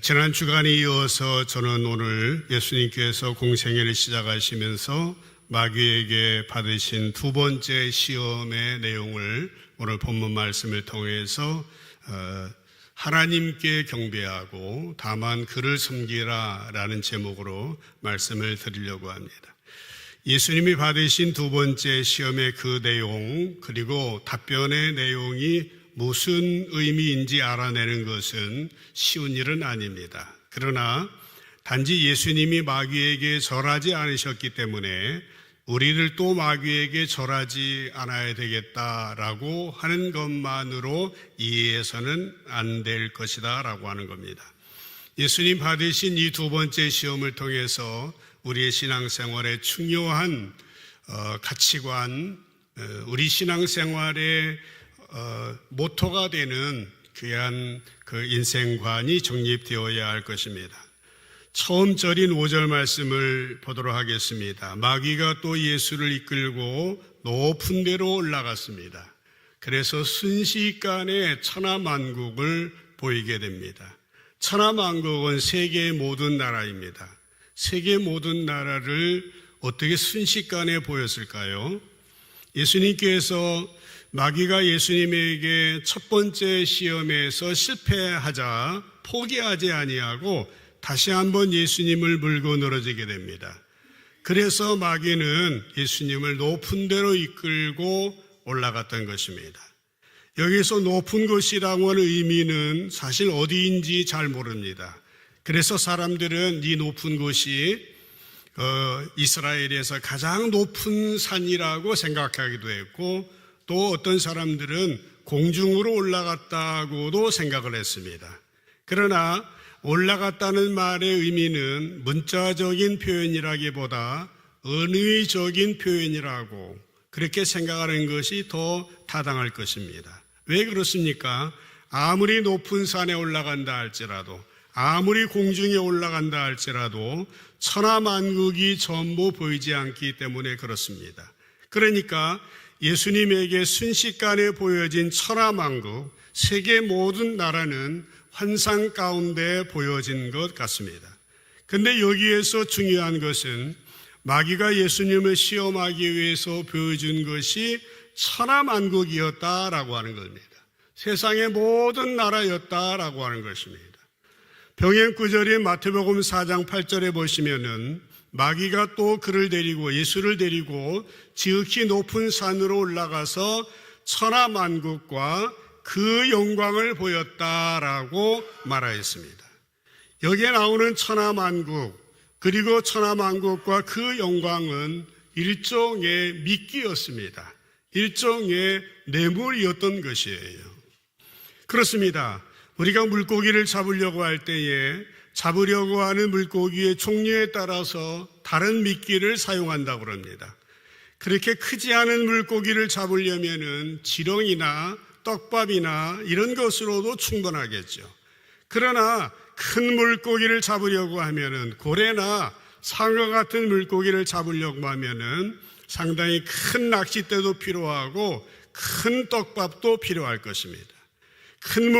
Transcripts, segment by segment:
지난 주간에 이어서 저는 오늘 예수님께서 공생애를 시작하시면서 마귀에게 받으신 두 번째 시험의 내용을 오늘 본문 말씀을 통해서 하나님께 경배하고 다만 그를 섬기라 라는 제목으로 말씀을 드리려고 합니다. 예수님이 받으신 두 번째 시험의 그 내용, 그리고 답변의 내용이 무슨 의미인지 알아내는 것은 쉬운 일은 아닙니다. 그러나 단지 예수님이 마귀에게 절하지 않으셨기 때문에 우리를 또 마귀에게 절하지 않아야 되겠다라고 하는 것만으로 이해해서는 안 될 것이다 라고 하는 겁니다. 예수님 받으신 이 두 번째 시험을 통해서 우리의 신앙생활에 중요한 가치관, 우리 신앙생활의 모토가 되는 귀한 그 인생관이 정립되어야 할 것입니다. 처음 절인 5절 말씀을 보도록 하겠습니다. 마귀가 또 예수를 이끌고 높은 데로 올라갔습니다. 그래서 순식간에 천하만국을 보이게 됩니다. 천하만국은 세계의 모든 나라입니다. 세계 모든 나라를 어떻게 순식간에 보였을까요? 예수님께서 마귀가 예수님에게 첫 번째 시험에서 실패하자 포기하지 아니하고 다시 한번 예수님을 물고 늘어지게 됩니다. 그래서 마귀는 예수님을 높은 데로 이끌고 올라갔던 것입니다. 여기서 높은 곳이라고 하는 의미는 사실 어디인지 잘 모릅니다. 그래서 사람들은 이 높은 곳이 이스라엘에서 가장 높은 산이라고 생각하기도 했고, 또 어떤 사람들은 공중으로 올라갔다고도 생각을 했습니다. 그러나 올라갔다는 말의 의미는 문자적인 표현이라기보다 은의적인 표현이라고 그렇게 생각하는 것이 더 타당할 것입니다. 왜 그렇습니까? 아무리 높은 산에 올라간다 할지라도, 아무리 공중에 올라간다 할지라도 천하만국이 전부 보이지 않기 때문에 그렇습니다. 그러니까 예수님에게 순식간에 보여진 천하만국, 세계 모든 나라는 환상 가운데 보여진 것 같습니다. 그런데 여기에서 중요한 것은 마귀가 예수님을 시험하기 위해서 보여준 것이 천하만국이었다라고 하는 겁니다. 세상의 모든 나라였다라고 하는 것입니다. 병행구절인 마태복음 4장 8절에 보시면은 마귀가 또 그를 데리고, 예수를 데리고 지극히 높은 산으로 올라가서 천하만국과 그 영광을 보였다라고 말하였습니다. 여기에 나오는 천하만국, 그리고 천하만국과 그 영광은 일종의 미끼였습니다. 일종의 뇌물이었던 것이에요. 그렇습니다. 우리가 물고기를 잡으려고 할 때에 잡으려고 하는 물고기의 종류에 따라서 다른 미끼를 사용한다고 합니다. 그렇게 크지 않은 물고기를 잡으려면은 지렁이나 떡밥이나 이런 것으로도 충분하겠죠. 그러나 큰 물고기를 잡으려고 하면은, 고래나 상어 같은 물고기를 잡으려고 하면은 상당히 큰 낚싯대도 필요하고 큰 떡밥도 필요할 것입니다. 큰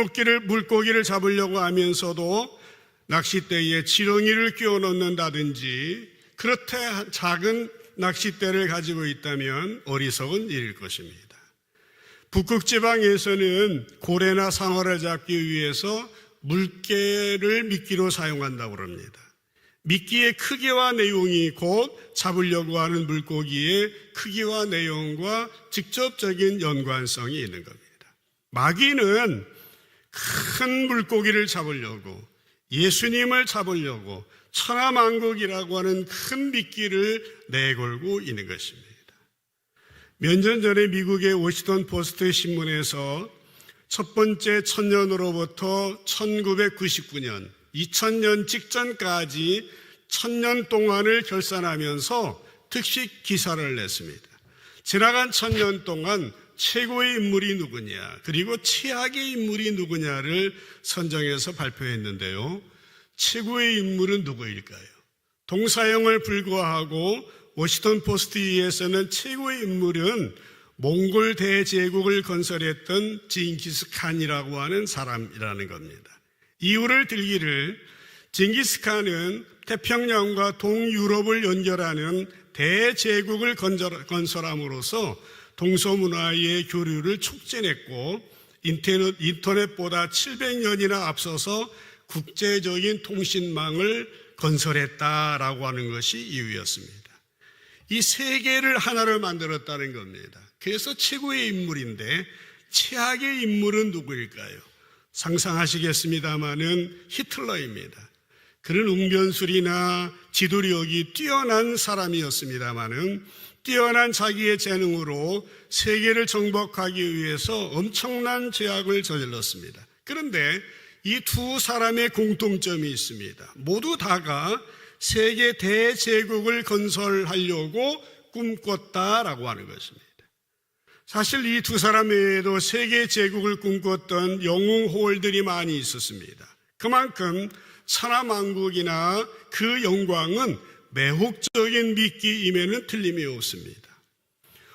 물고기를 잡으려고 하면서도 낚싯대에 지렁이를 끼워 넣는다든지, 그렇게 작은 낚싯대를 가지고 있다면 어리석은 일일 것입니다. 북극 지방에서는 고래나 상어를 잡기 위해서 물개를 미끼로 사용한다고 합니다. 미끼의 크기와 내용이 곧 잡으려고 하는 물고기의 크기와 내용과 직접적인 연관성이 있는 겁니다. 마귀는 큰 물고기를 잡으려고, 예수님을 잡으려고 천하만국이라고 하는 큰 미끼를 내걸고 있는 것입니다. 몇 년 전에 미국의 워싱턴 포스트 신문에서 첫 번째 천년으로부터 1999년, 2000년 직전까지 1000년 동안을 결산하면서 특식 기사를 냈습니다. 지나간 1000년 동안 최고의 인물이 누구냐, 그리고 최악의 인물이 누구냐를 선정해서 발표했는데요. 최고의 인물은 누구일까요? 동사형을 불구하고 워싱턴 포스트에서는 최고의 인물은 몽골 대제국을 건설했던 징기스칸이라고 하는 사람이라는 겁니다. 이유를 들기를 징기스칸은 태평양과 동유럽을 연결하는 대제국을 건설함으로써 동서문화의 교류를 촉진했고 인터넷보다 700년이나 앞서서 국제적인 통신망을 건설했다라고 하는 것이 이유였습니다. 이 세계를 하나로 만들었다는 겁니다. 그래서 최고의 인물인데 최악의 인물은 누구일까요? 상상하시겠습니다마는 히틀러입니다. 그는 웅변술이나 지도력이 뛰어난 사람이었습니다마는 뛰어난 자기의 재능으로 세계를 정복하기 위해서 엄청난 죄악을 저질렀습니다. 그런데 이 두 사람의 공통점이 있습니다. 모두 다가 세계 대제국을 건설하려고 꿈꿨다라고 하는 것입니다. 사실 이 두 사람 외에도 세계 제국을 꿈꿨던 영웅호월들이 많이 있었습니다. 그만큼 천하만국이나 그 영광은 매혹적인 미끼임에는 틀림이 없습니다.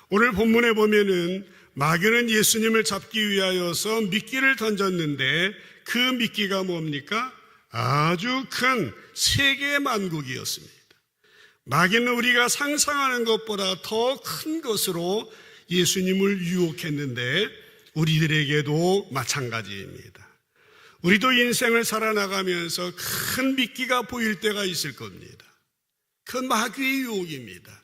오늘 본문에 보면은 마귀는 예수님을 잡기 위하여서 미끼를 던졌는데 그 미끼가 뭡니까? 아주 큰 세계만국이었습니다. 마귀는 우리가 상상하는 것보다 더 큰 것으로 예수님을 유혹했는데 우리들에게도 마찬가지입니다. 우리도 인생을 살아나가면서 큰 미끼가 보일 때가 있을 겁니다. 그 마귀의 유혹입니다.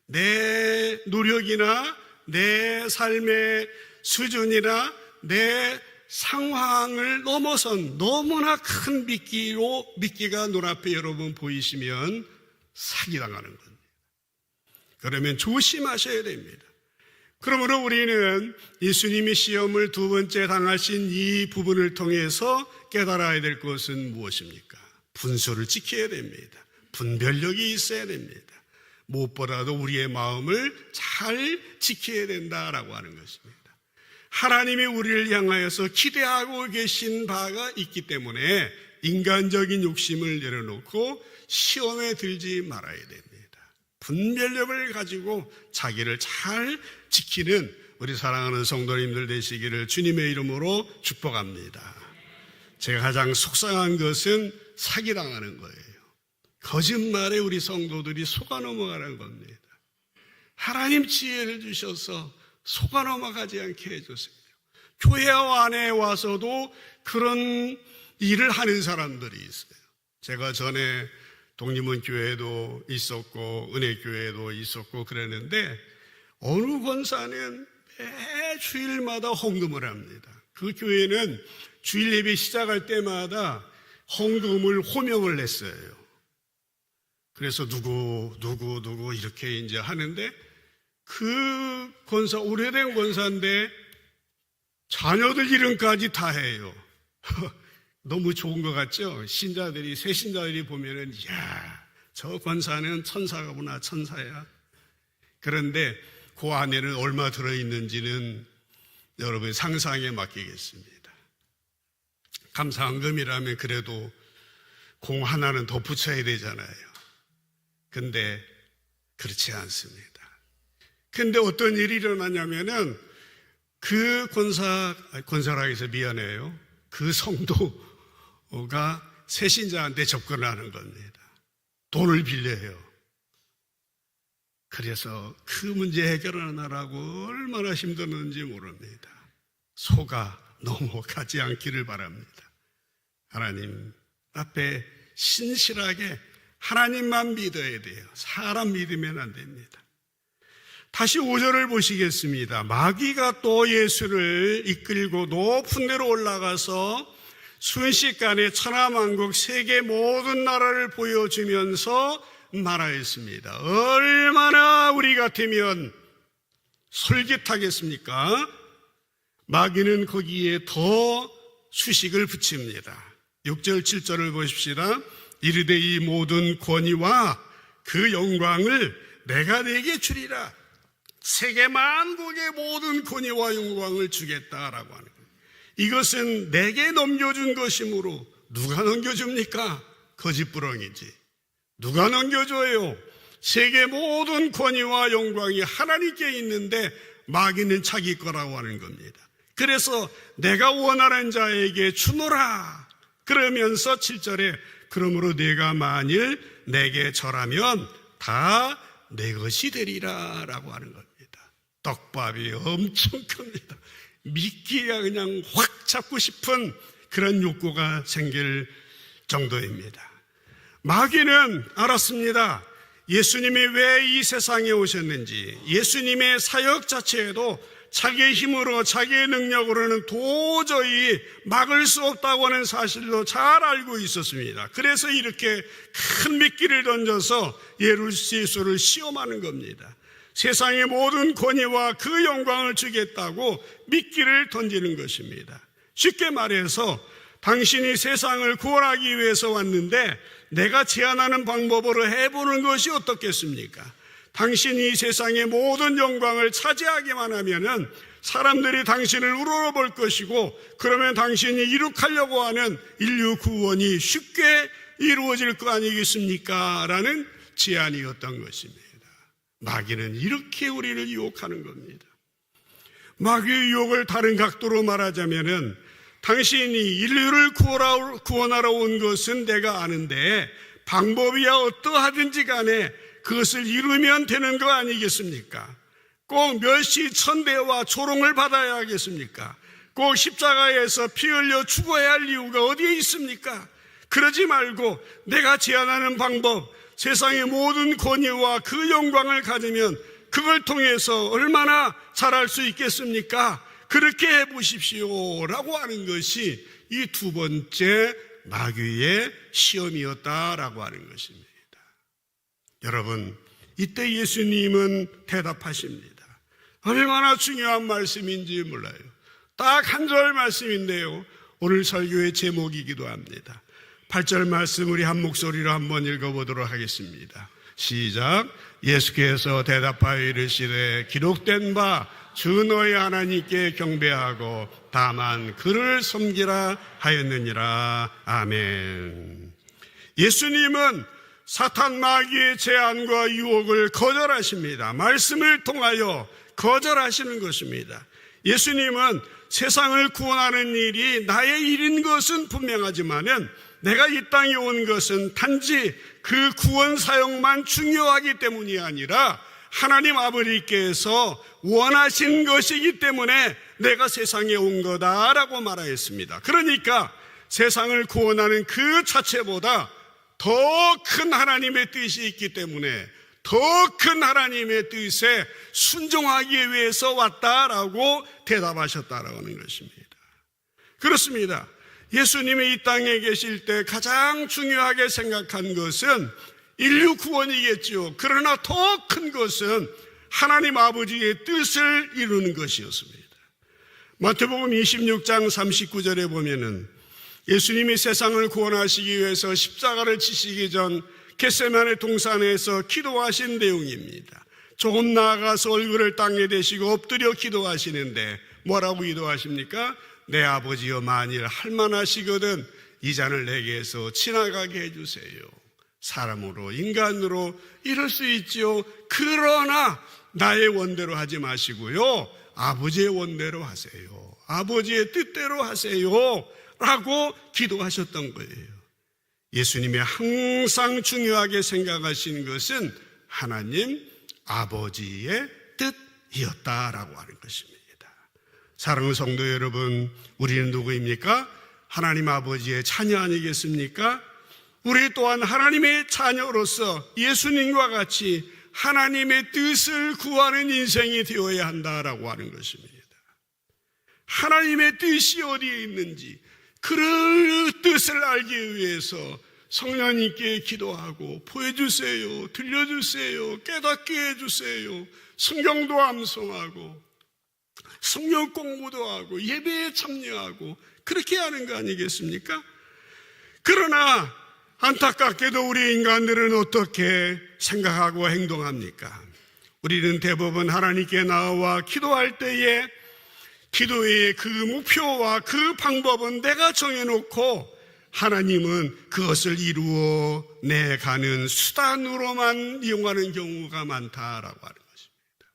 내 노력이나 내 삶의 수준이나 내 상황을 넘어선 너무나 큰 미끼가 눈앞에 여러분 보이시면 사기당하는 겁니다. 그러면 조심하셔야 됩니다. 그러므로 우리는 예수님이 시험을 두 번째 당하신 이 부분을 통해서 깨달아야 될 것은 무엇입니까? 분수를 지켜야 됩니다. 분별력이 있어야 됩니다. 무엇보다도 우리의 마음을 잘 지켜야 된다라고 하는 것입니다. 하나님이 우리를 향하여서 기대하고 계신 바가 있기 때문에 인간적인 욕심을 내려놓고 시험에 들지 말아야 됩니다. 분별력을 가지고 자기를 잘 지키는 우리 사랑하는 성도님들 되시기를 주님의 이름으로 축복합니다. 제가 가장 속상한 것은 사기당하는 거예요. 거짓말에 우리 성도들이 속아 넘어가는 겁니다. 하나님 지혜를 주셔서 속아 넘어가지 않게 해주세요. 교회 안에 와서도 그런 일을 하는 사람들이 있어요. 제가 전에 독립문 교회도 있었고 은혜교회도 있었고 그랬는데 어느 권사는 매 주일마다 헌금을 합니다. 그 교회는 주일 예배 시작할 때마다 헌금을 호명을 냈어요. 그래서 누구 이렇게 이제 하는데 그 권사, 오래된 권사인데 자녀들 이름까지 다 해요. 너무 좋은 것 같죠? 신자들이, 새 신자들이 보면은, 이야, 저 권사는 천사구나, 천사야. 그런데 그 안에는 얼마 들어있는지는 여러분 상상에 맡기겠습니다. 감사헌금이라면 그래도 공 하나는 더 붙여야 되잖아요. 근데 그렇지 않습니다. 근데 어떤 일이 일어나냐면은 그 권사라 해서 미안해요. 그 성도가 새신자한테 접근하는 겁니다. 돈을 빌려요. 그래서 그 문제 해결하느라고 얼마나 힘들었는지 모릅니다. 속아 넘어가지 않기를 바랍니다. 하나님 앞에 신실하게 하나님만 믿어야 돼요. 사람 믿으면 안 됩니다. 다시 5절을 보시겠습니다. 마귀가 또 예수를 이끌고 높은 데로 올라가서 순식간에 천하만국 세계 모든 나라를 보여주면서 말하였습니다. 얼마나 우리 같으면 솔깃하겠습니까? 마귀는 거기에 더 수식을 붙입니다. 6절 7절을 보십시다. 이르되 이 모든 권위와 그 영광을 내가 네게 주리라. 세계 만국의 모든 권위와 영광을 주겠다라고 하는 거예요. 이것은 내게 넘겨준 것이므로 누가 넘겨줍니까? 거짓부렁이지. 누가 넘겨줘요? 세계 모든 권위와 영광이 하나님께 있는데 마귀는 자기 거라고 하는 겁니다. 그래서 내가 원하는 자에게 주노라. 그러면서 7절에 그러므로 네가 만일 내게 절하면 다 내 것이 되리라 라고 하는 겁니다. 떡밥이 엄청 큽니다. 미끼가 그냥 확 잡고 싶은 그런 욕구가 생길 정도입니다. 마귀는 알았습니다. 예수님이 왜 이 세상에 오셨는지, 예수님의 사역 자체에도 자기의 힘으로 자기의 능력으로는 도저히 막을 수 없다고 하는 사실도 잘 알고 있었습니다. 그래서 이렇게 큰 미끼를 던져서 예수를 시험하는 겁니다. 세상의 모든 권위와 그 영광을 주겠다고 미끼를 던지는 것입니다. 쉽게 말해서 당신이 세상을 구원하기 위해서 왔는데 내가 제안하는 방법으로 해보는 것이 어떻겠습니까? 당신이 세상의 모든 영광을 차지하기만 하면은 사람들이 당신을 우러러볼 것이고, 그러면 당신이 이룩하려고 하는 인류 구원이 쉽게 이루어질 거 아니겠습니까? 라는 제안이었던 것입니다. 마귀는 이렇게 우리를 유혹하는 겁니다. 마귀의 유혹을 다른 각도로 말하자면은, 당신이 인류를 구원하러 온 것은 내가 아는데 방법이야 어떠하든지 간에 그것을 이루면 되는 거 아니겠습니까? 꼭 멸시 천대와 조롱을 받아야 하겠습니까? 꼭 십자가에서 피 흘려 죽어야 할 이유가 어디에 있습니까? 그러지 말고 내가 제안하는 방법, 세상의 모든 권위와 그 영광을 가지면 그걸 통해서 얼마나 잘할 수 있겠습니까? 그렇게 해보십시오 라고 하는 것이 이 두 번째 마귀의 시험이었다라고 하는 것입니다. 여러분, 이때 예수님은 대답하십니다. 얼마나 중요한 말씀인지 몰라요. 딱 한 절 말씀인데요, 오늘 설교의 제목이기도 합니다. 8절 말씀 우리 한 목소리로 한번 읽어보도록 하겠습니다. 시작. 예수께서 대답하여 이르시되 기록된 바 주 너희 하나님께 경배하고 다만 그를 섬기라 하였느니라. 아멘. 예수님은 사탄 마귀의 제안과 유혹을 거절하십니다. 말씀을 통하여 거절하시는 것입니다. 예수님은 세상을 구원하는 일이 나의 일인 것은 분명하지만은 내가 이 땅에 온 것은 단지 그 구원 사역만 중요하기 때문이 아니라 하나님 아버지께서 원하신 것이기 때문에 내가 세상에 온 거다라고 말하였습니다. 그러니까 세상을 구원하는 그 자체보다 더 큰 하나님의 뜻이 있기 때문에 더 큰 하나님의 뜻에 순종하기 위해서 왔다라고 대답하셨다라는 것입니다. 그렇습니다. 예수님이 이 땅에 계실 때 가장 중요하게 생각한 것은 인류 구원이겠죠. 그러나 더 큰 것은 하나님 아버지의 뜻을 이루는 것이었습니다. 마태복음 26장 39절에 보면은 예수님이 세상을 구원하시기 위해서 십자가를 지시기 전 겟세마네 동산에서 기도하신 내용입니다. 조금 나아가서 얼굴을 땅에 대시고 엎드려 기도하시는데 뭐라고 기도하십니까? 내 아버지여, 만일 할만하시거든 이 잔을 내게서 지나가게 해주세요. 사람으로, 인간으로 이럴 수 있지요. 그러나 나의 원대로 하지 마시고요, 아버지의 원대로 하세요. 아버지의 뜻대로 하세요 라고 기도하셨던 거예요. 예수님이 항상 중요하게 생각하신 것은 하나님 아버지의 뜻이었다라고 하는 것입니다. 사랑하는 성도 여러분, 우리는 누구입니까? 하나님 아버지의 자녀 아니겠습니까? 우리 또한 하나님의 자녀로서 예수님과 같이 하나님의 뜻을 구하는 인생이 되어야 한다라고 하는 것입니다. 하나님의 뜻이 어디에 있는지 그 뜻을 알기 위해서 성령님께 기도하고 보여주세요, 들려주세요, 깨닫게 해주세요. 성경도 암송하고 성경 공부도 하고 예배에 참여하고 그렇게 하는 거 아니겠습니까? 그러나 안타깝게도 우리 인간들은 어떻게 생각하고 행동합니까? 우리는 대부분 하나님께 나와 기도할 때에 기도의 그 목표와 그 방법은 내가 정해놓고 하나님은 그것을 이루어 내가는 수단으로만 이용하는 경우가 많다라고 하는 것입니다.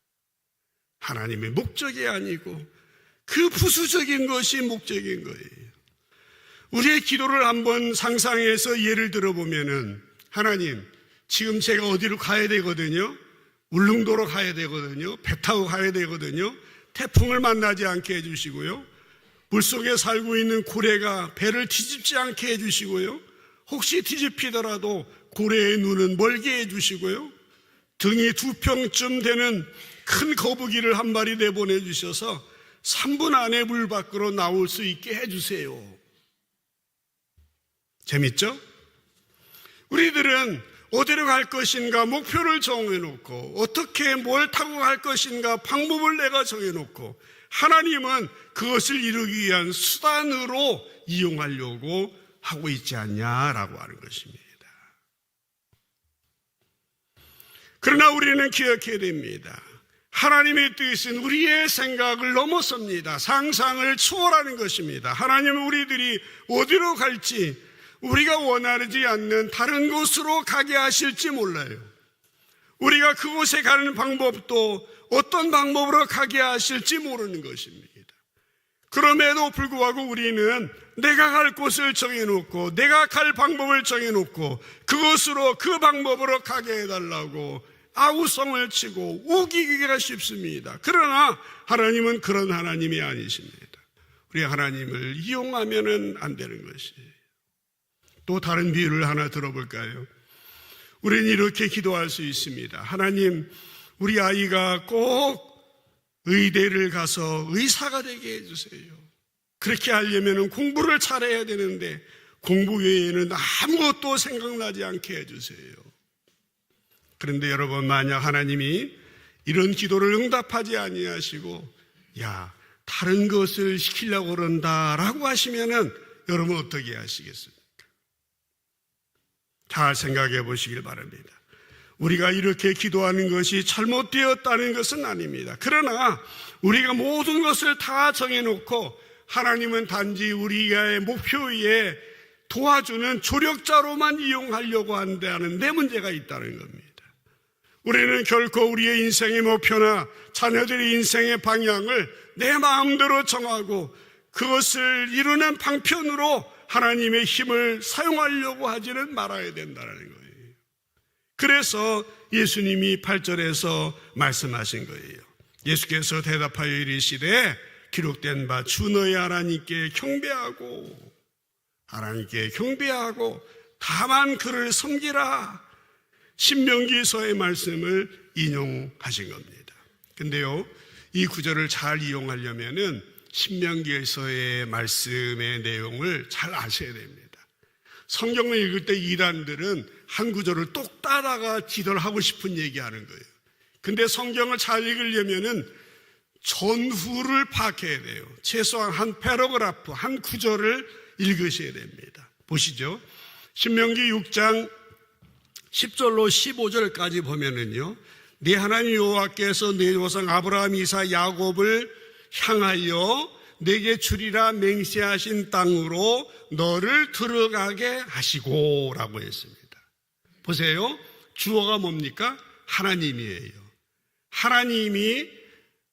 하나님의 목적이 아니고 그 부수적인 것이 목적인 거예요. 우리의 기도를 한번 상상해서 예를 들어보면은, 하나님, 지금 제가 어디로 가야 되거든요. 울릉도로 가야 되거든요. 배 타고 가야 되거든요. 태풍을 만나지 않게 해주시고요. 물속에 살고 있는 고래가 배를 뒤집지 않게 해주시고요. 혹시 뒤집히더라도 고래의 눈은 멀게 해주시고요. 등이 2평쯤 되는 큰 거북이를 한 마리 내보내주셔서 3분 안에 물 밖으로 나올 수 있게 해주세요. 재밌죠? 우리들은 어디로 갈 것인가 목표를 정해놓고, 어떻게 뭘 타고 갈 것인가 방법을 내가 정해놓고, 하나님은 그것을 이루기 위한 수단으로 이용하려고 하고 있지 않냐라고 하는 것입니다. 그러나 우리는 기억해야 됩니다. 하나님의 뜻은 우리의 생각을 넘어섭니다. 상상을 초월하는 것입니다. 하나님은 우리들이 어디로 갈지, 우리가 원하지 않는 다른 곳으로 가게 하실지 몰라요. 우리가 그곳에 가는 방법도 어떤 방법으로 가게 하실지 모르는 것입니다. 그럼에도 불구하고 우리는 내가 갈 곳을 정해놓고, 내가 갈 방법을 정해놓고, 그곳으로, 그 방법으로 가게 해달라고 아우성을 치고 우기기가 쉽습니다. 그러나 하나님은 그런 하나님이 아니십니다. 우리 하나님을 이용하면은 안 되는 것이에요. 또 다른 비유를 하나 들어볼까요? 우리는 이렇게 기도할 수 있습니다. 하나님, 우리 아이가 꼭 의대를 가서 의사가 되게 해주세요. 그렇게 하려면 공부를 잘해야 되는데 공부 외에는 아무것도 생각나지 않게 해주세요. 그런데 여러분, 만약 하나님이 이런 기도를 응답하지 아니하시고, 야, 다른 것을 시키려고 그런다라고 하시면은 여러분 어떻게 하시겠습니까? 잘 생각해 보시길 바랍니다. 우리가 이렇게 기도하는 것이 잘못되었다는 것은 아닙니다. 그러나 우리가 모든 것을 다 정해놓고 하나님은 단지 우리의 목표 위에 도와주는 조력자로만 이용하려고 한다는 데 문제가 있다는 겁니다. 우리는 결코 우리의 인생의 목표나 자녀들의 인생의 방향을 내 마음대로 정하고 그것을 이루는 방편으로 하나님의 힘을 사용하려고 하지는 말아야 된다는 거예요. 그래서 예수님이 8절에서 말씀하신 거예요. 예수께서 대답하여 이르시되 기록된 바 주 너희 하나님께 경배하고 다만 그를 섬기라. 신명기서의 말씀을 인용하신 겁니다. 근데요, 이 구절을 잘 이용하려면은 신명기서의 말씀의 내용을 잘 아셔야 됩니다. 성경을 읽을 때 이단들은 한 구절을 똑 따라가 기도를 하고 싶은 얘기하는 거예요. 근데 성경을 잘 읽으려면은 전후를 파악해야 돼요. 최소한 한 패러그래프, 한 구절을 읽으셔야 됩니다. 보시죠. 신명기 6장 10절로 15절까지 보면은요, 네 하나님 여호와께서 네 조상 아브라함, 이삭, 야곱을 향하여 내게 주리라 맹세하신 땅으로 너를 들어가게 하시고 라고 했습니다. 보세요. 주어가 뭡니까? 하나님이에요. 하나님이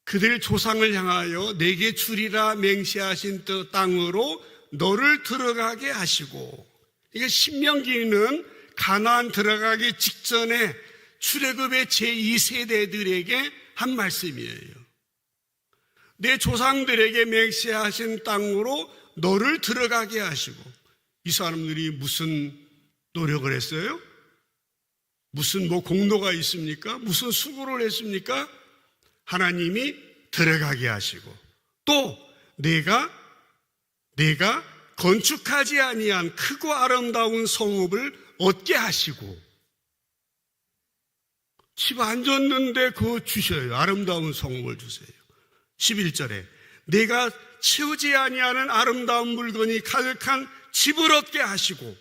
그들 조상을 향하여 내게 주리라 맹세하신 땅으로 너를 들어가게 하시고, 이게 신명기는 가나안 들어가기 직전에 출애굽의 제2세대들에게 한 말씀이에요. 내 조상들에게 맹세하신 땅으로 너를 들어가게 하시고, 이 사람들이 무슨 노력을 했어요? 무슨 공로가 있습니까? 무슨 수고를 했습니까? 하나님이 들어가게 하시고, 또 내가 건축하지 아니한 크고 아름다운 성읍을 얻게 하시고, 집 안 줬는데 그거 주셔요. 아름다운 성읍을 주세요. 11절에 내가 채우지 아니하는 아름다운 물건이 가득한 집을 얻게 하시고,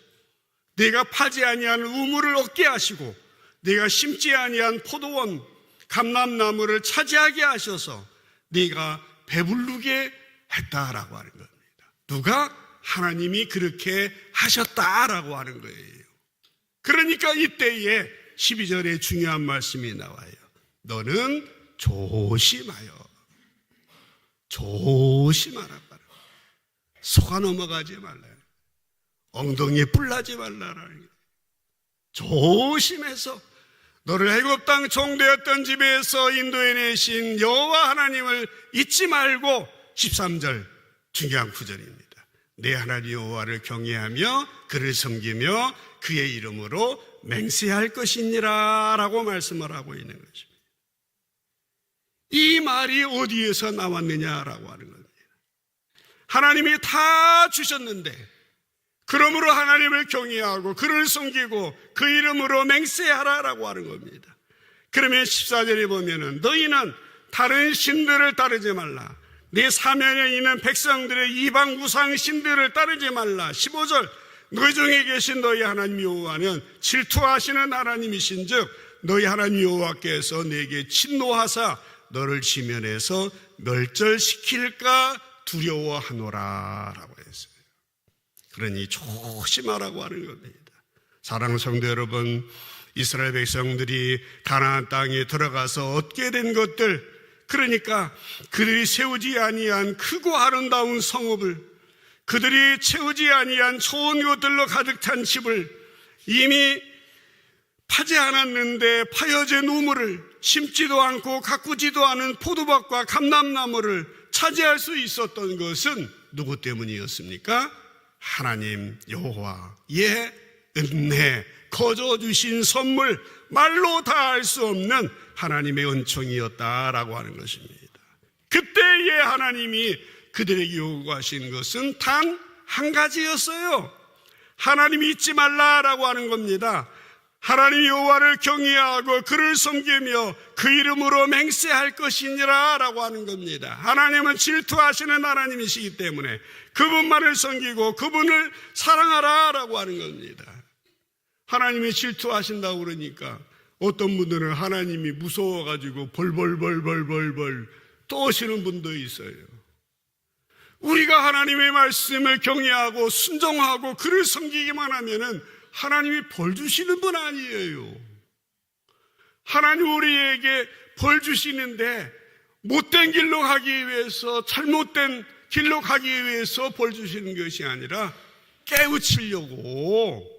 내가 파지 아니하는 우물을 얻게 하시고, 내가 심지 아니한 포도원 감람나무를 차지하게 하셔서 내가 배부르게 했다라고 하는 겁니다. 누가? 하나님이 그렇게 하셨다라고 하는 거예요. 그러니까 이때에 12절에 중요한 말씀이 나와요. 너는 조심하여. 조심하라. 속아 넘어가지 말라요. 엉덩이에 뿔나지 말라라는 거예요. 조심해서 너를 애굽 땅 종되었던 집에서 인도해 내신 여호와 하나님을 잊지 말고 13절 중요한 구절입니다. 내 하나님 여호와를 경외하며 그를 섬기며 그의 이름으로 맹세할 것이니라 라고 말씀을 하고 있는 것입니다. 이 말이 어디에서 나왔느냐라고 하는 겁니다. 하나님이 다 주셨는데 그러므로 하나님을 경외하고 그를 섬기고 그 이름으로 맹세하라라고 하는 겁니다. 그러면 14절에 보면은 너희는 다른 신들을 따르지 말라. 네 사면에 있는 백성들의 이방 우상 신들을 따르지 말라. 15절 너희 중에 계신 너희 하나님 여호와는 질투하시는 하나님이신즉 너희 하나님 여호와께서 내게 진노하사 너를 지면에서 멸절시킬까 두려워하노라 라고 했어요. 그러니 조심하라고 하는 겁니다. 사랑하는 성도 여러분, 이스라엘 백성들이 가나안 땅에 들어가서 얻게 된 것들, 그러니까 그들이 세우지 아니한 크고 아름다운 성읍을, 그들이 채우지 아니한 좋은 것들로 가득 찬 집을, 이미 파지 않았는데 파여진 우물을, 심지도 않고 가꾸지도 않은 포도밭과 감람나무를 차지할 수 있었던 것은 누구 때문이었습니까? 하나님 여호와의 은혜, 거저 주신 선물, 말로 다 알 수 없는 하나님의 은총이었다라고 하는 것입니다. 그때의 하나님이 그들에게 요구하신 것은 단 한 가지였어요. 하나님이 잊지 말라라고 하는 겁니다. 하나님 여호와를 경외하고 그를 섬기며 그 이름으로 맹세할 것이니라 라고 하는 겁니다. 하나님은 질투하시는 하나님이시기 때문에 그분만을 섬기고 그분을 사랑하라 라고 하는 겁니다. 하나님이 질투하신다고 그러니까 어떤 분들은 하나님이 무서워가지고 벌벌벌벌벌벌 떠오시는 분도 있어요. 우리가 하나님의 말씀을 경외하고 순종하고 그를 섬기기만 하면은 하나님이 벌 주시는 분 아니에요. 하나님 우리에게 벌 주시는데 못된 길로 가기 위해서, 잘못된 길로 가기 위해서 벌 주시는 것이 아니라 깨우치려고,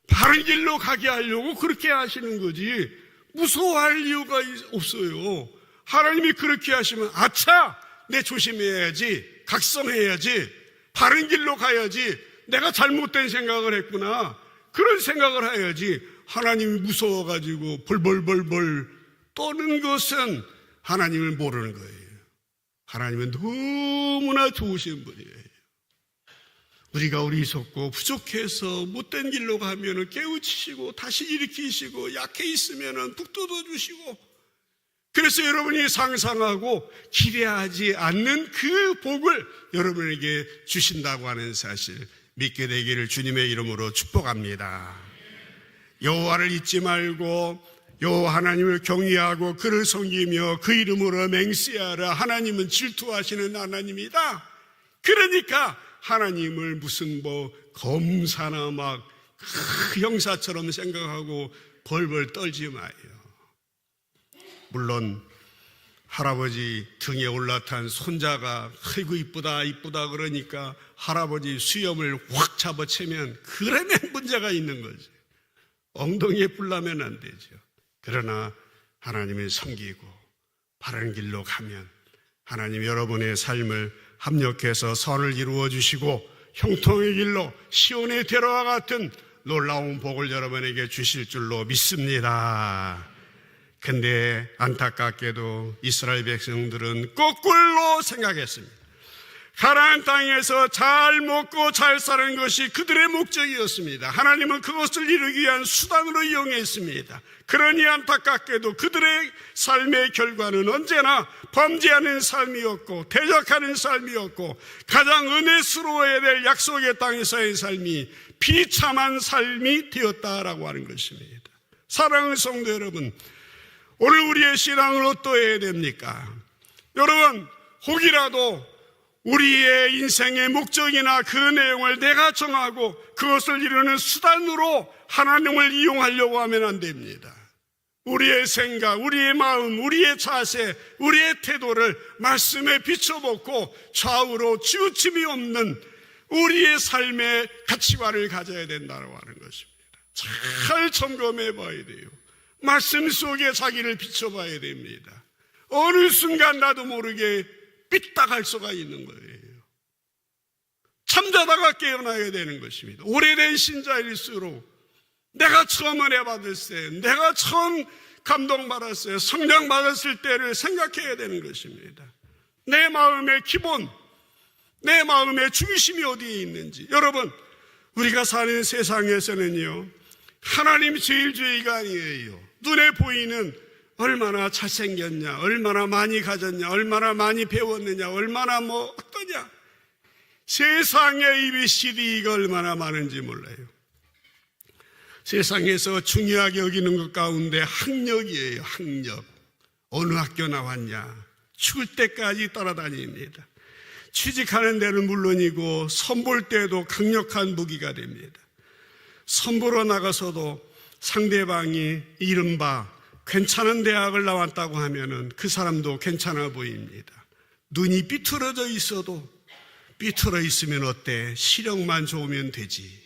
바른 길로 가게 하려고 그렇게 하시는 거지 무서워할 이유가 없어요. 하나님이 그렇게 하시면 아차, 내 조심해야지, 각성해야지, 바른 길로 가야지, 내가 잘못된 생각을 했구나, 그런 생각을 해야지. 하나님이 무서워가지고 벌벌벌벌 떠는 것은 하나님을 모르는 거예요. 하나님은 너무나 좋으신 분이에요. 우리가 어리석고 부족해서 못된 길로 가면 깨우치시고 다시 일으키시고, 약해 있으면 북돋워 주시고, 그래서 여러분이 상상하고 기대하지 않는 그 복을 여러분에게 주신다고 하는 사실 믿게 되기를 주님의 이름으로 축복합니다. 여호와를 잊지 말고 여호와 하나님을 경외하고 그를 섬기며 그 이름으로 맹세하라. 하나님은 질투하시는 하나님이다. 그러니까 하나님을 무슨 검사나 막 형사처럼 생각하고 벌벌 떨지 마요. 물론 할아버지 등에 올라탄 손자가 아이고 이쁘다 이쁘다 그러니까 할아버지 수염을 확 잡아채면 그러면 문제가 있는 거지. 엉덩이에 뿔나면 안 되죠. 그러나 하나님을 섬기고 바른 길로 가면 하나님 여러분의 삶을 합력해서 선을 이루어 주시고 형통의 길로 시온의 대로와 같은 놀라운 복을 여러분에게 주실 줄로 믿습니다. 근데 안타깝게도 이스라엘 백성들은 거꾸로 생각했습니다. 가나안 땅에서 잘 먹고 잘 사는 것이 그들의 목적이었습니다. 하나님은 그것을 이루기 위한 수단으로 이용했습니다. 그러니 안타깝게도 그들의 삶의 결과는 언제나 범죄하는 삶이었고 대적하는 삶이었고, 가장 은혜스러워야 될 약속의 땅에서의 삶이 비참한 삶이 되었다라고 하는 것입니다. 사랑하는 성도 여러분, 오늘 우리의 신앙을 어떠해야 됩니까? 여러분, 혹이라도 우리의 인생의 목적이나 그 내용을 내가 정하고 그것을 이루는 수단으로 하나님을 이용하려고 하면 안 됩니다. 우리의 생각, 우리의 마음, 우리의 자세, 우리의 태도를 말씀에 비춰보고 좌우로 치우침이 없는 우리의 삶의 가치관을 가져야 된다고 하는 것입니다. 잘 점검해 봐야 돼요. 말씀 속에 자기를 비춰봐야 됩니다. 어느 순간 나도 모르게 삐딱할 수가 있는 거예요. 잠자다가 깨어나야 되는 것입니다. 오래된 신자일수록 내가 처음 은혜 받았을 때, 내가 처음 감동받았어요, 성령 받았을 때를 생각해야 되는 것입니다. 내 마음의 기본, 내 마음의 중심이 어디에 있는지. 여러분, 우리가 사는 세상에서는요, 하나님 제일주의가 아니에요. 눈에 보이는 얼마나 잘생겼냐, 얼마나 많이 가졌냐, 얼마나 많이 배웠느냐, 얼마나 어떠냐. 세상의 ABCD가 얼마나 많은지 몰라요. 세상에서 중요하게 여기는 것 가운데 학력이에요. 학력. 어느 학교 나왔냐, 죽을 때까지 따라다닙니다. 취직하는 데는 물론이고 선볼 때도 강력한 무기가 됩니다. 선보러 나가서도 상대방이 이른바 괜찮은 대학을 나왔다고 하면은 그 사람도 괜찮아 보입니다. 눈이 삐뚤어져 있어도 삐뚤어 있으면 어때? 시력만 좋으면 되지.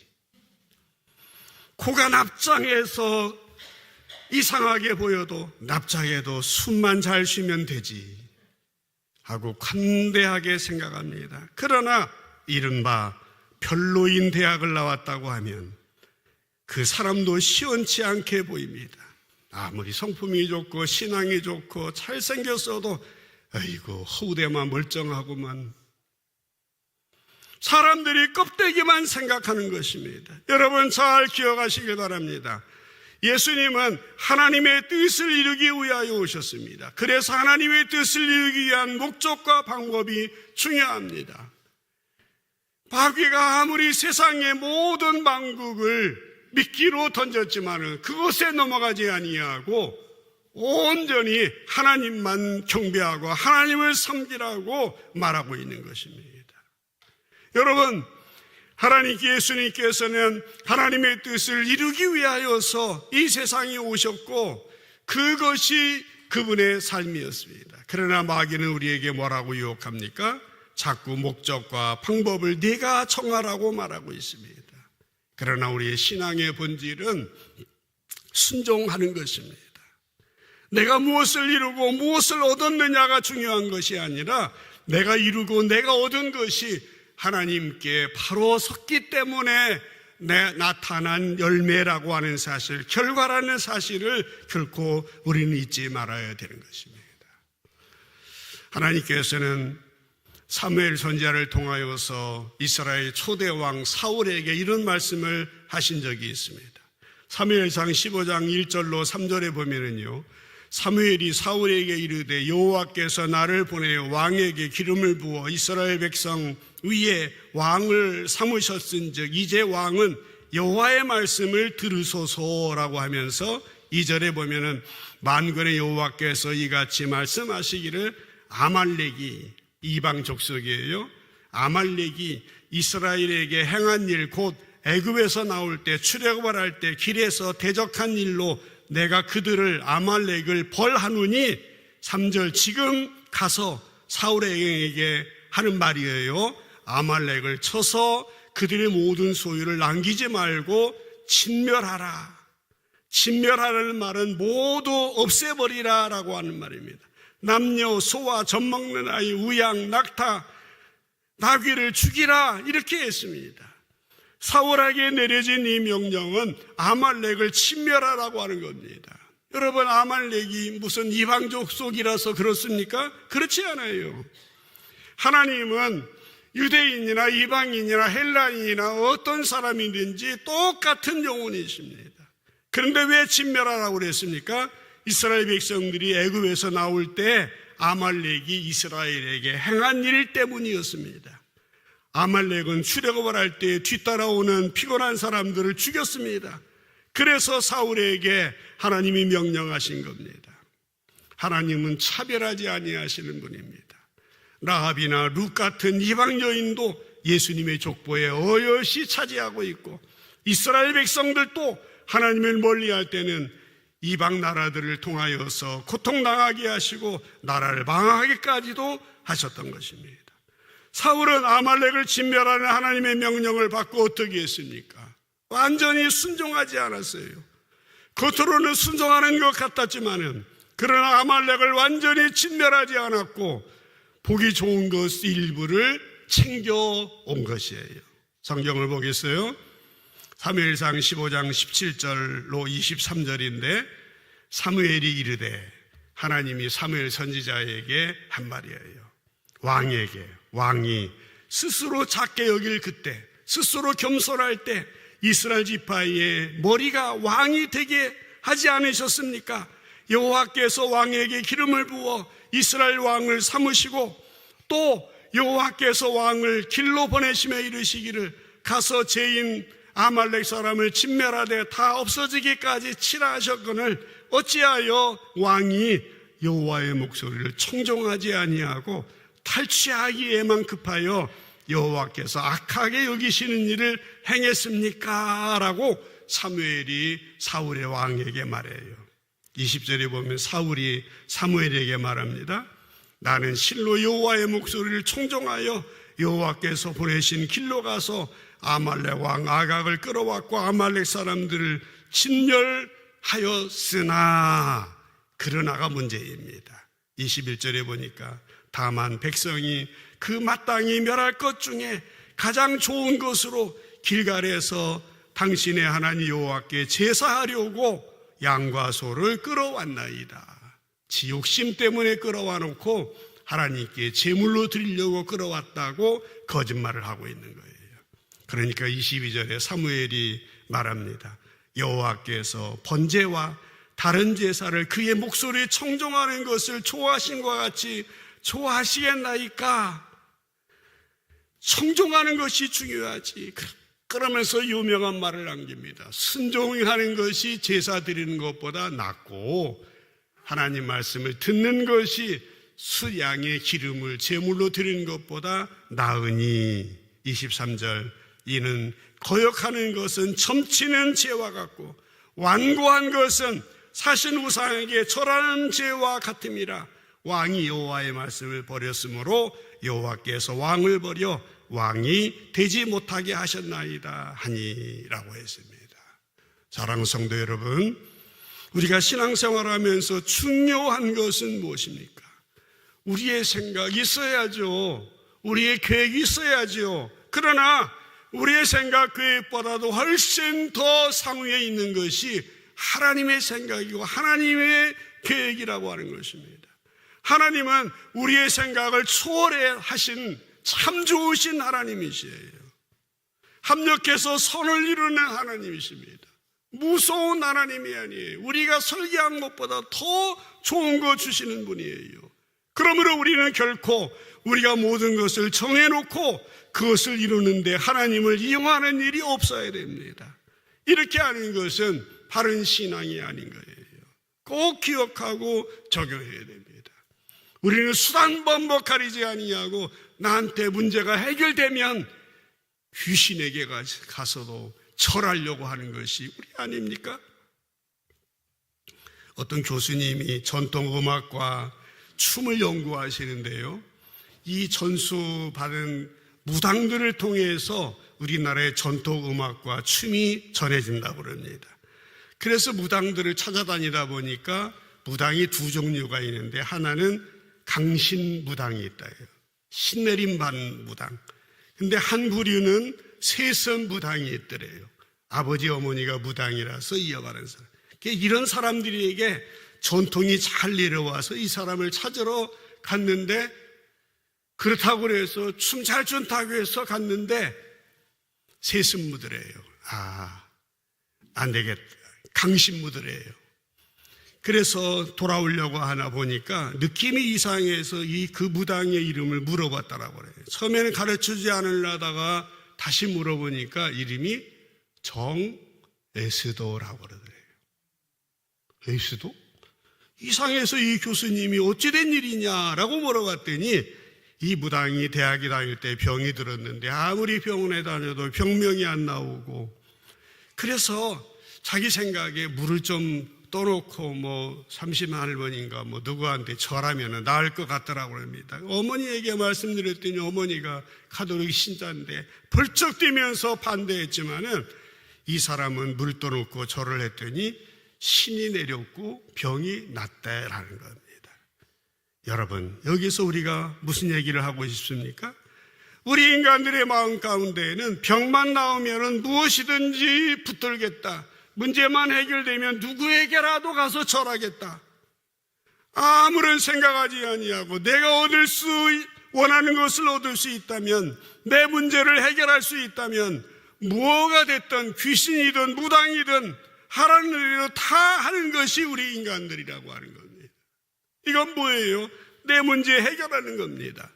코가 납작해서 이상하게 보여도 납작해도 숨만 잘 쉬면 되지 하고 관대하게 생각합니다. 그러나 이른바 별로인 대학을 나왔다고 하면 그 사람도 시원치 않게 보입니다. 아무리 성품이 좋고 신앙이 좋고 잘생겼어도 아이고 허우대만 멀쩡하고만. 사람들이 껍데기만 생각하는 것입니다. 여러분 잘 기억하시길 바랍니다. 예수님은 하나님의 뜻을 이루기 위하여 오셨습니다. 그래서 하나님의 뜻을 이루기 위한 목적과 방법이 중요합니다. 마귀가 아무리 세상의 모든 망국을 미끼로 던졌지만은 그것에 넘어가지 아니하고 온전히 하나님만 경배하고 하나님을 섬기라고 말하고 있는 것입니다. 여러분, 하나님께 예수님께서는 하나님의 뜻을 이루기 위하여서 이 세상에 오셨고 그것이 그분의 삶이었습니다. 그러나 마귀는 우리에게 뭐라고 유혹합니까? 자꾸 목적과 방법을 네가 정하라고 말하고 있습니다. 그러나 우리의 신앙의 본질은 순종하는 것입니다. 내가 무엇을 이루고 무엇을 얻었느냐가 중요한 것이 아니라 내가 이루고 내가 얻은 것이 하나님께 바로 섰기 때문에 나타난 열매라고 하는 사실, 결과라는 사실을 결코 우리는 잊지 말아야 되는 것입니다. 하나님께서는 사무엘 선지자를 통하여서 이스라엘 초대왕 사울에게 이런 말씀을 하신 적이 있습니다. 사무엘상 15장 1절로 3절에 보면은요, 사무엘이 사울에게 이르되 여호와께서 나를 보내어 왕에게 기름을 부어 이스라엘 백성 위에 왕을 삼으셨은즉 이제 왕은 여호와의 말씀을 들으소서라고 하면서 2절에 보면은 만군의 여호와께서 이같이 말씀하시기를 아말렉이, 이방 족속이에요, 아말렉이 이스라엘에게 행한 일 곧 애굽에서 나올 때 출애굽을 할 때 길에서 대적한 일로 내가 그들을 아말렉을 벌하노니 3절 지금 가서 사울에게 하는 말이에요. 아말렉을 쳐서 그들의 모든 소유를 남기지 말고 진멸하라. 진멸하라는 말은 모두 없애버리라 라고 하는 말입니다. 남녀, 소와 젖먹는 아이, 우양, 낙타, 나귀를 죽이라 이렇게 했습니다. 사울에게 내려진 이 명령은 아말렉을 진멸하라고 하는 겁니다. 여러분, 아말렉이 무슨 이방 족속이라서 그렇습니까? 그렇지 않아요. 하나님은 유대인이나 이방인이나 헬라인이나 어떤 사람이든지 똑같은 영혼이십니다. 그런데 왜 진멸하라고 그랬습니까? 이스라엘 백성들이 애굽에서 나올 때 아말렉이 이스라엘에게 행한 일 때문이었습니다. 아말렉은 출애굽을 할 때 뒤따라오는 피곤한 사람들을 죽였습니다. 그래서 사울에게 하나님이 명령하신 겁니다. 하나님은 차별하지 아니하시는 분입니다. 라합이나 룻 같은 이방 여인도 예수님의 족보에 어여시 차지하고 있고 이스라엘 백성들도 하나님을 멀리할 때는 이방 나라들을 통하여서 고통당하게 하시고 나라를 망하게까지도 하셨던 것입니다. 사울은 아말렉을 진멸하는 하나님의 명령을 받고 어떻게 했습니까? 완전히 순종하지 않았어요. 겉으로는 순종하는 것 같았지만은 그러나 아말렉을 완전히 진멸하지 않았고 보기 좋은 것 일부를 챙겨온 것이에요. 성경을 보겠어요. 사무엘상 15장 17절로 23절인데 사무엘이 이르되, 하나님이 사무엘 선지자에게 한 말이에요. 왕이 스스로 작게 여길 그때, 스스로 겸손할 때 이스라엘 지파의 머리가 왕이 되게 하지 않으셨습니까? 여호와께서 왕에게 기름을 부어 이스라엘 왕을 삼으시고 또 여호와께서 왕을 길로 보내시며 이르시기를 가서 죄인 아말렉 사람을 진멸하되 다 없어지기까지 치라 하셨거늘 어찌하여 왕이 여호와의 목소리를 청종하지 아니하고 탈취하기에만 급하여 여호와께서 악하게 여기시는 일을 행했습니까? 라고 사무엘이 사울의 왕에게 말해요. 20절에 보면 사울이 사무엘에게 말합니다. 나는 실로 여호와의 목소리를 청종하여 여호와께서 보내신 길로 가서 아말렉 왕 아각을 끌어왔고 아말렉 사람들을 진멸하였으나 그러나가 문제입니다. 21절에 보니까 다만 백성이 그 마땅히 멸할 것 중에 가장 좋은 것으로 길갈에서 당신의 하나님 여호와께 제사하려고 양과 소를 끌어왔나이다. 지 욕심 때문에 끌어와 놓고 하나님께 제물로 드리려고 끌어왔다고 거짓말을 하고 있는 거예요. 그러니까 22절에 사무엘이 말합니다. 여호와께서 번제와 다른 제사를 그의 목소리에 청종하는 것을 좋아하신 것 같이 좋아하시겠나이까? 청종하는 것이 중요하지. 그러면서 유명한 말을 남깁니다. 순종하는 것이 제사 드리는 것보다 낫고 하나님 말씀을 듣는 것이 수양의 기름을 제물로 드리는 것보다 나으니 23절 이는 거역하는 것은 점치는 죄와 같고 완고한 것은 사신 우상에게 절하는 죄와 같음이라. 왕이 여호와의 말씀을 버렸으므로 여호와께서 왕을 버려 왕이 되지 못하게 하셨나이다 하니라고 했습니다. 사랑하는 성도 여러분, 우리가 신앙생활하면서 중요한 것은 무엇입니까? 우리의 생각이 있어야죠. 우리의 계획이 있어야죠. 그러나 우리의 생각 계획보다도 훨씬 더 상위에 있는 것이 하나님의 생각이고 하나님의 계획이라고 하는 것입니다. 하나님은 우리의 생각을 초월해 하신 참 좋으신 하나님이시에요. 합력해서 선을 이루는 하나님이십니다. 무서운 하나님이 아니에요. 우리가 설계한 것보다 더 좋은 거 주시는 분이에요. 그러므로 우리는 결코 우리가 모든 것을 정해놓고 그것을 이루는데 하나님을 이용하는 일이 없어야 됩니다. 이렇게 하는 것은 바른 신앙이 아닌 거예요. 꼭 기억하고 적용해야 됩니다. 우리는 수단번복 가리지 아니하고 나한테 문제가 해결되면 귀신에게 가서도 절하려고 하는 것이 우리 아닙니까? 어떤 교수님이 전통음악과 춤을 연구하시는데요, 이 전수받은 무당들을 통해서 우리나라의 전통음악과 춤이 전해진다고 합니다. 그래서 무당들을 찾아다니다 보니까 무당이 두 종류가 있는데 하나는 강신무당이 있다요. 신내림 받는 무당. 근데 한 부류는 세선무당이 있더래요. 아버지 어머니가 무당이라서 이어가는 사람. 이런 사람들에게 전통이 잘 내려와서 이 사람을 찾으러 갔는데 그렇다고 해서 춤 잘 춘다고 해서 갔는데 세선무더래요. 안 되겠다. 강신무더래요. 그래서 돌아오려고 하나 보니까 느낌이 이상해서 그 무당의 이름을 물어봤다라고 그래요. 처음에는 가르쳐주지 않으려다가 다시 물어보니까 이름이 정에스도라고 그러더래요. 에스도? 이상해서 이 교수님이 어찌된 일이냐라고 물어봤더니 이 무당이 대학에 다닐 때 병이 들었는데 아무리 병원에 다녀도 병명이 안 나오고 그래서 자기 생각에 물을 좀 떠놓고 뭐 30만 할머니인가 뭐 누구한테 절하면 나을 것 같더라고 합니다. 어머니에게 말씀드렸더니 어머니가 가톨릭 신자인데 벌쩍 뛰면서 반대했지만은 이 사람은 물 떠놓고 절을 했더니 신이 내렸고 병이 낫다라는 겁니다. 여러분, 여기서 우리가 무슨 얘기를 하고 싶습니까? 우리 인간들의 마음 가운데에는 병만 나오면 무엇이든지 붙들겠다. 문제만 해결되면 누구에게라도 가서 절하겠다. 아무런 생각하지 아니하고 내가 원하는 것을 얻을 수 있다면, 내 문제를 해결할 수 있다면 무엇가 됐든 귀신이든 무당이든 하라는 대로 다 하는 것이 우리 인간들이라고 하는 겁니다. 이건 뭐예요? 내 문제 해결하는 겁니다.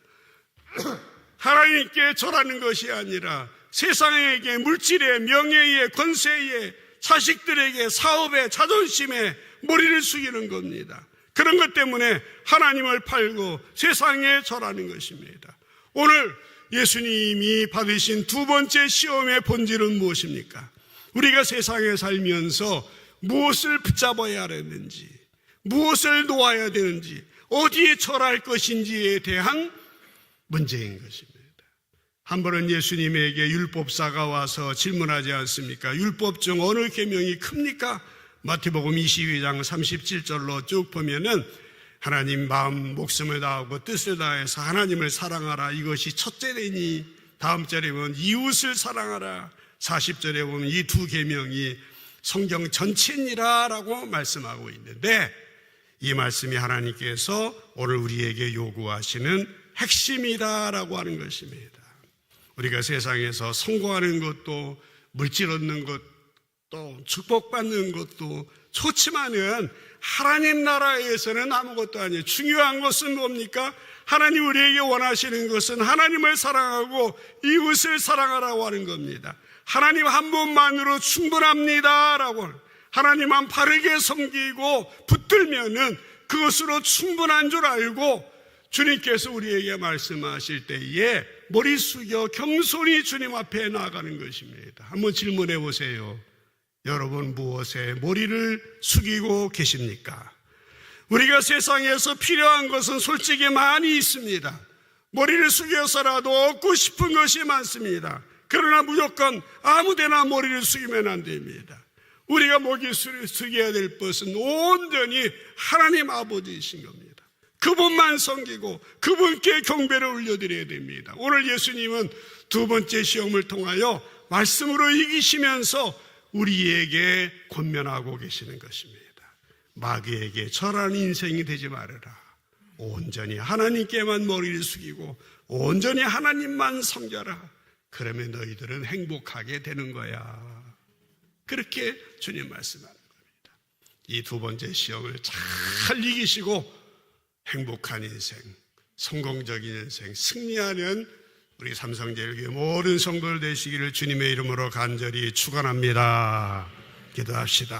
하나님께 절하는 것이 아니라 세상에게 물질에, 명예에, 권세에, 자식들에게, 사업에, 자존심에 머리를 숙이는 겁니다. 그런 것 때문에 하나님을 팔고 세상에 절하는 것입니다. 오늘 예수님이 받으신 두 번째 시험의 본질은 무엇입니까? 우리가 세상에 살면서 무엇을 붙잡아야 하는지, 무엇을 놓아야 되는지, 어디에 절할 것인지에 대한 문제인 것입니다. 한 번은 예수님에게 율법사가 와서 질문하지 않습니까? 율법 중 어느 계명이 큽니까? 마태복음 22장 37절로 쭉 보면은 하나님 마음 목숨을 다하고 뜻을 다해서 하나님을 사랑하라, 이것이 첫째되니, 다음 절에 보면 이웃을 사랑하라, 40절에 보면 이 두 계명이 성경 전체니라 라고 말씀하고 있는데, 이 말씀이 하나님께서 오늘 우리에게 요구하시는 핵심이다라고 하는 것입니다. 우리가 세상에서 성공하는 것도, 물질 얻는 것도, 축복받는 것도 좋지만은 하나님 나라에서는 아무것도 아니에요. 중요한 것은 뭡니까? 하나님 우리에게 원하시는 것은 하나님을 사랑하고 이웃을 사랑하라고 하는 겁니다. 하나님 한 분만으로 충분합니다라고, 하나님만 바르게 섬기고 붙들면은 그것으로 충분한 줄 알고 주님께서 우리에게 말씀하실 때에 머리 숙여 겸손히 주님 앞에 나아가는 것입니다. 한번 질문해 보세요. 여러분, 무엇에 머리를 숙이고 계십니까? 우리가 세상에서 필요한 것은 솔직히 많이 있습니다. 머리를 숙여서라도 얻고 싶은 것이 많습니다. 그러나 무조건 아무데나 머리를 숙이면 안 됩니다. 우리가 머리를 숙여야 될 것은 온전히 하나님 아버지이신 겁니다. 그분만 섬기고 그분께 경배를 올려드려야 됩니다. 오늘 예수님은 두 번째 시험을 통하여 말씀으로 이기시면서 우리에게 권면하고 계시는 것입니다. 마귀에게 절하는 인생이 되지 말아라. 온전히 하나님께만 머리를 숙이고 온전히 하나님만 섬겨라. 그러면 너희들은 행복하게 되는 거야. 그렇게 주님 말씀하는 겁니다. 이 두 번째 시험을 잘 이기시고 행복한 인생, 성공적인 인생, 승리하는 우리 삼성제일교회 모든 성도들 되시기를 주님의 이름으로 간절히 축원합니다. 기도합시다.